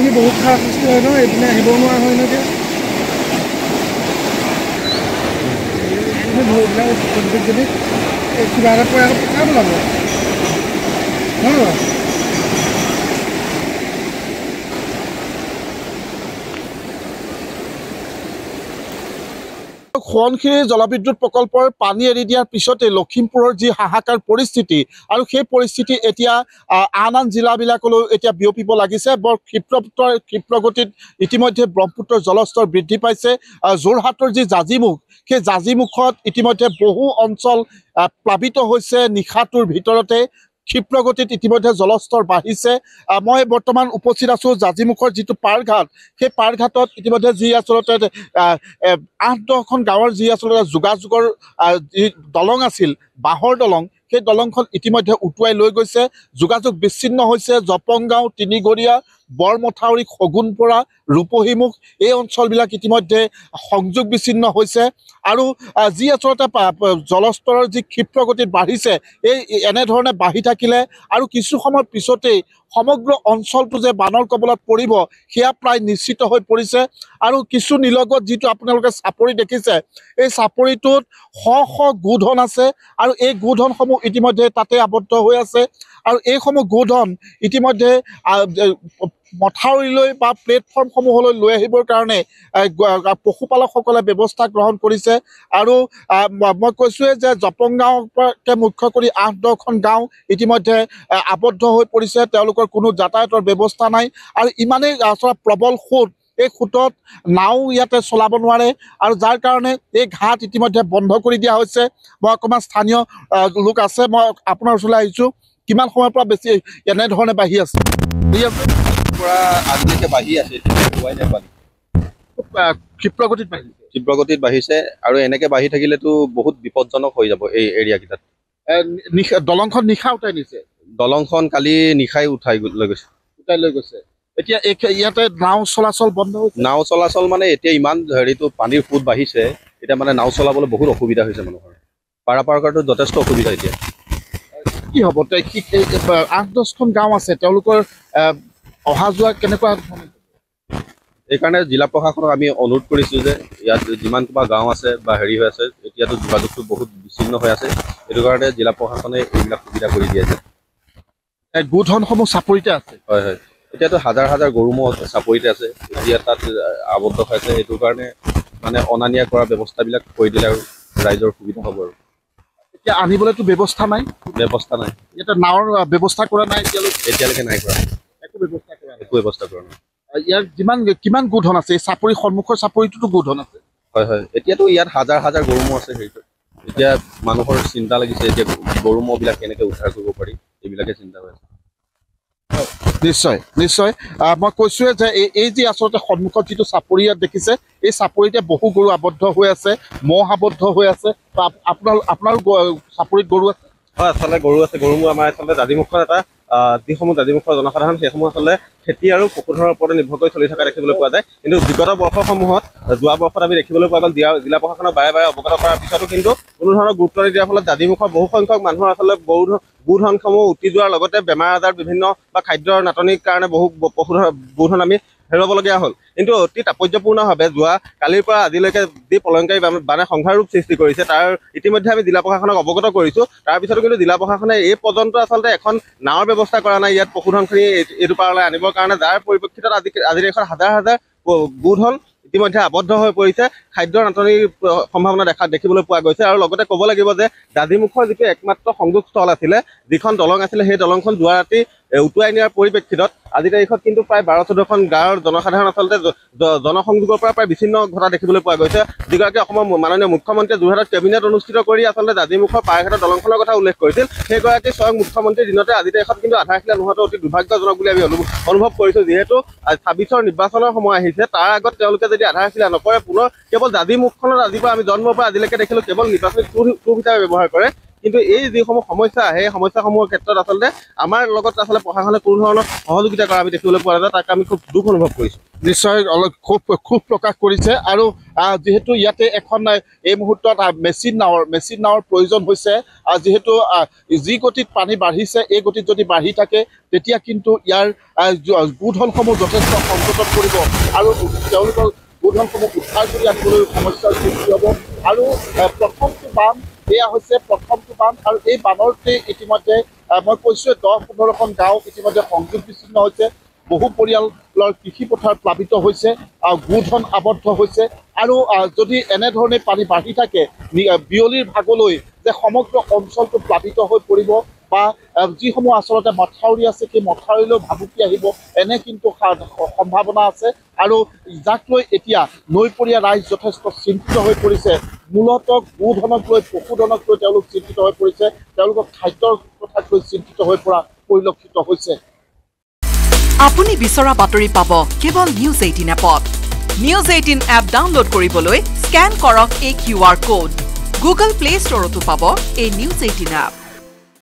এইখিনি বহুত খাৰ সৃষ্টি হয় নহয়, এইপিনে আহিব নোৱাৰা হয় নহয় এতিয়া। যদি কিবা এটা পৰে আকৌ পকাব ওলাব নহয়। সোৱণশিৰি জলবিদ্যুৎ প্ৰকল্পৰ পানী এৰি দিয়াৰ পিছতে লখিমপুৰৰ যি হাহাকাৰ পৰিস্থিতি আৰু সেই পৰিস্থিতি এতিয়া আন আন জিলাবিলাকলৈ এতিয়া বিয়পিব লাগিছে। বৰ ক্ষিপ্ৰগতিত ইতিমধ্যে ব্ৰহ্মপুত্ৰৰ জলস্তৰ বৃদ্ধি পাইছে। যোৰহাটৰ যি জাঁজিমুখ, সেই জাঁজিমুখত ইতিমধ্যে বহু অঞ্চল প্লাবিত হৈছে। নিশাটোৰ ভিতৰতে ক্ষিপ্ৰগতিত ইতিমধ্যে জলস্তৰ বাঢ়িছে। মই বৰ্তমান উপস্থিত আছোঁ জাঁজিমুখৰ যিটো পাৰঘাট, সেই পাৰঘাটত ইতিমধ্যে যি আচলতে ৮-১০খন গাঁৱৰ যি আচলতে যোগাযোগৰ যি দলং আছিল, বাঁহৰ দলং, সেই দলংখন ইতিমধ্যে উটুৱাই লৈ গৈছে। যোগাযোগ বিচ্ছিন্ন হৈছে। জপংগাঁও, তিনিগৰীয়া, বৰমথাউৰি, শগুনপৰা, ৰূপহীমুখ এই অঞ্চলবিলাক ইতিমধ্যে সংযোগ বিচ্ছিন্ন হৈছে। আৰু যি আচলতে জলস্তৰৰ যি ক্ষিপ্ৰগতিত বাঢ়িছে, এনেধৰণে বাঢ়ি থাকিলে আৰু কিছু সময়ৰ পিছতেই সমগ্ৰ অঞ্চলটো যে বানৰ কবলত পৰিব সেয়া প্ৰায় নিশ্চিত হৈ পৰিছে। আৰু কিছু নিলগত যিটো আপোনালোকে চাপৰি দেখিছে, এই চাপৰিটোত শ শ গোধন আছে আৰু এই গোধনসমূহ ইতিমধ্যে তাতে আবদ্ধ হৈ আছে। আৰু এইসমূহ গোধন ইতিমধ্যে মথাউৰিলৈ বা প্লেটফৰ্মসমূহলৈ লৈ আহিবৰ কাৰণে পশুপালকসকলে ব্যৱস্থা গ্ৰহণ কৰিছে। আৰু মই কৈছোঁৱে যে জপংগাঁৱকে মুখ্য কৰি ৮-১০খন গাঁও ইতিমধ্যে আবদ্ধ হৈ পৰিছে। তেওঁলোকৰ কোনো যাতায়াতৰ ব্যৱস্থা নাই আৰু ইমানেই আচলতে প্ৰবল সোঁত, এই সোঁতত নাও ইয়াতে চলাব নোৱাৰে আৰু যাৰ কাৰণে এই ঘাট ইতিমধ্যে বন্ধ কৰি দিয়া হৈছে। মই অকণমান স্থানীয় লোক আছে, মই আপোনাৰ ওচৰলৈ আহিছোঁ। কিমান সময়ৰ পৰা বেছি এনেধৰণে বাঢ়ি আছে? আজিলৈকে বাঢ়ি আছে, ক্ষিপ্ৰগতিত বাঢ়িছে আৰু এনেকে বাঢ়ি থাকিলেতো বহুত বিপদজনক হৈ যাব এই এৰিয়াকেইটাত। দলংখন নিশা উঠাই নিছে। দলংখন কালি নিশাই উঠাই লৈ গৈছে। এতিয়া ইয়াতে নাও চলাচল বন্ধ হৈছে। নাও চলাচল মানে এতিয়া ইমান হেৰিটো পানীৰ সোঁত বাঢ়িছে, এতিয়া মানে নাও চলাবলৈ বহুত অসুবিধা হৈছে মানুহৰ। পাৰাপাৰ কৰাটো যথেষ্ট অসুবিধা। এতিয়া কি হ'ব? ৮-১০খন গাঁও আছে, তেওঁলোকৰ অহা যোৱা কেনেকুৱা? সেইকাৰণে জিলা প্ৰশাসনক আমি অনুৰোধ কৰিছোঁ যে ইয়াত যিমান কিবা গাঁও আছে বা হেৰি হৈ আছে, এতিয়াতো যোগাযোগটো বহুত বিচ্ছিন্ন হৈ আছে। সেইটো কাৰণে জিলা প্ৰশাসনে এইবিলাক সুবিধা কৰি দি আছে। গোধনসমূহ চাপৰিতে আছে। হয় হয়, এতিয়াতো হাজাৰ হাজাৰ গৰু ম'হ চাপৰিতে আছে, এতিয়া তাত আবদ্ধ হৈ আছে। সেইটো কাৰণে মানে অনা নিয়া কৰা ব্যৱস্থাবিলাক কৰি দিলে আৰু ৰাইজৰ সুবিধা হ'ব। আৰু এতিয়া আনিবলৈতো ব্যৱস্থা নাই। ইয়াতে নাৱৰ ব্যৱস্থা কৰা নাই এতিয়ালৈকে নাই কৰা। একো ব্যৱস্থা কৰা নাই। নাই। ইয়াৰ কিমান গোধন আছে? এই চাপৰি সন্মুখৰ চাপৰিটোতো গোধন আছে। হয় হয়, এতিয়াতো ইয়াত হাজাৰ হাজাৰ গৰু ম'হ আছে। হেৰিটো এতিয়া মানুহৰ চিন্তা লাগিছে, এতিয়া গৰু ম'হবিলাক কেনেকৈ উদ্ধাৰ কৰিব পাৰি, এইবিলাকে চিন্তা হৈ আছে। নিশ্চয় নিশ্চয়, মই কৈছোঁৱে যে এই যি আচলতে সন্মুখত যিটো চাপৰি ইয়াত দেখিছে, এই চাপৰিতে বহু গৰু আবদ্ধ হৈ আছে, ম'হ আবদ্ধ হৈ আছে। আপোনাৰো চাপৰিত গৰু আছে? হয়, আচলতে গৰু আছে। গৰুবোৰ আমাৰ আচলতে জাঁজিমুখৰ এটা যিসমূহ জাঁজিমুখৰ জনসাধাৰণ, সেইসমূহ আচলতে খেতি আৰু পশুধনৰ ওপৰতে নিৰ্ভৰ কৰি চলি থকা দেখিবলৈ পোৱা যায়। কিন্তু বিগত বৰ্ষসমূহত, যোৱা বৰ্ষত আমি দেখিবলৈ পোৱা গ'ল জিলা প্ৰশাসনক বাৰে বাৰে অৱগত কৰাৰ পিছতো কিন্তু কোনো ধৰণৰ গুৰুত্ব নিদিয়াৰ ফলত জাঁজিমুখৰ বহু সংখ্যক মানুহৰ আচলতে গোধনসমূহ উটি যোৱাৰ লগতে বেমাৰ আজাৰ বিভিন্ন বা খাদ্যৰ নাটনিৰ কাৰণে বহু গোধন আমি হেৰুৱাবলগীয়া হ'ল। কিন্তু অতি তাৎপৰ্যপূৰ্ণভাৱে যোৱা কালিৰ পৰা আজিলৈকে যি প্ৰলয়ংকাৰী বানে সংঘাৰ ৰূপ সৃষ্টি কৰিছে, তাৰ ইতিমধ্যে আমি জিলা প্ৰশাসনক অৱগত কৰিছোঁ। তাৰপিছতো কিন্তু জিলা প্ৰশাসনে এই পৰ্যন্ত আচলতে এখন নাৱৰ ব্যৱস্থা কৰা নাই ইয়াত পশুধনখিনি এইটো পাৰলৈ আনিবৰ কাৰণে, যাৰ পৰিপ্ৰেক্ষিতত আজিৰ এখন হাজাৰ হাজাৰ গোধন ইতিমধ্যে আবদ্ধ হৈ পৰিছে। খাদ্যৰ নাটনিৰ সম্ভাৱনা দেখিবলৈ পোৱা গৈছে। আৰু লগতে ক'ব লাগিব যে জাঁজিমুখৰ যিটো একমাত্ৰ সংযোগস্থল আছিলে, যিখন দলং আছিলে, সেই দলংখন যোৱা ৰাতি উটুৱাই নিয়াৰ পৰিপ্ৰেক্ষিতত আজিৰ তাৰিখত কিন্তু প্ৰায় ১২-১৪খন গাঁৱৰ জনসাধাৰণ আচলতে জনসংযোগৰ পৰা প্ৰায় বিচ্ছিন্ন ঘটা দেখিবলৈ পোৱা গৈছে। যিগৰাকী অসমৰ মাননীয় মুখ্যমন্ত্ৰীয়ে যোৰহাটত কেবিনেট অনুষ্ঠিত কৰি আচলতে জাঁজিমুখৰ পাৰঘাটৰ দলংখনৰ কথা উল্লেখ কৰিছিল, সেইগৰাকী স্বয়ং মুখ্যমন্ত্ৰীৰ দিনতে আজিৰ তাৰিখত কিন্তু আধাৰশিলা নোহোৱাটো অতি দুৰ্ভাগ্যজনক বুলি আমি অনুভৱ কৰিছোঁ। যিহেতু ২৬ৰ নিৰ্বাচনৰ সময় আহিছে, তাৰ আগত তেওঁলোকে যদি আধাৰশিলা নকৰে, পুনৰ কেৱল জাঁজিমুখখনত আজিৰ পৰা আমি জন্মৰ পৰা আজিলৈকে দেখিলোঁ কেৱল নিৰ্বাচনী টুৰ হিচাপে ব্যৱহাৰ কৰে। কিন্তু এই যিসমূহ সমস্যা, সেই সমস্যাসমূহৰ ক্ষেত্ৰত আচলতে আমাৰ লগত আচলতে প্ৰশাসনে কোনো ধৰণৰ সহযোগিতা কৰা আমি দেখিবলৈ পোৱা নাযায়। তাক আমি খুব দুখ অনুভৱ কৰিছোঁ। নিশ্চয় অলপ ক্ষোভ প্ৰকাশ কৰিছে আৰু যিহেতু ইয়াতে এখন এই মুহূৰ্তত মেচিন নাৱৰ প্ৰয়োজন হৈছে যিহেতু যি গতিত পানী বাঢ়িছে এই গতিত যদি বাঢ়ি থাকে তেতিয়া কিন্তু ইয়াৰ গোধনসমূহ যথেষ্ট সংকটত পৰিব আৰু তেওঁলোকৰ গোধনসমূহ উদ্ধাৰ কৰি আনিবলৈ সমস্যাৰ সৃষ্টি হ'ব আৰু প্ৰথমটো বান এয়া হৈছে প্ৰথমটো বান আৰু এই বানতে ইতিমধ্যে মই কৈছোঁ 10-15খন গাঁও ইতিমধ্যে সংযোগ বিচ্ছিন্ন হৈছে বহু পৰিয়ালৰ কৃষিপথাৰ প্লাবিত হৈছে গোধন আবদ্ধ হৈছে আৰু যদি এনেধৰণে পানী বাঢ়ি থাকে বিয়লিৰ ভাগলৈ যে সমগ্ৰ অঞ্চলটো প্লাবিত হৈ পৰিব বা যিসমূহ আচলতে মথাউৰি আছে সেই মথাউৰিলৈ ভাবুকি আহিব এনে কিন্তু সম্ভাৱনা আছে আৰু যাক লৈ এতিয়া নৈপৰীয়া ৰাইজ যথেষ্ট চিন্তিত হৈ পৰিছে মূলতঃ গোধনক লৈ পশুধনক লৈ তেওঁলোক চিন্তিত হৈ পৰিছে তেওঁলোকৰ খাদ্যৰ কথাক লৈ চিন্তিত হৈ পৰা পৰিলক্ষিত হৈছে আপুনি বিচৰা বাতৰি পাব কেৱল নিউজ 18 এপত নিউজ 18 এপ ডাউনলোড কৰিবলৈ স্ক্যান কৰক এই QR কোড গুগল প্লে ষ্টৰতো পাব এই নিউজ 18 এপ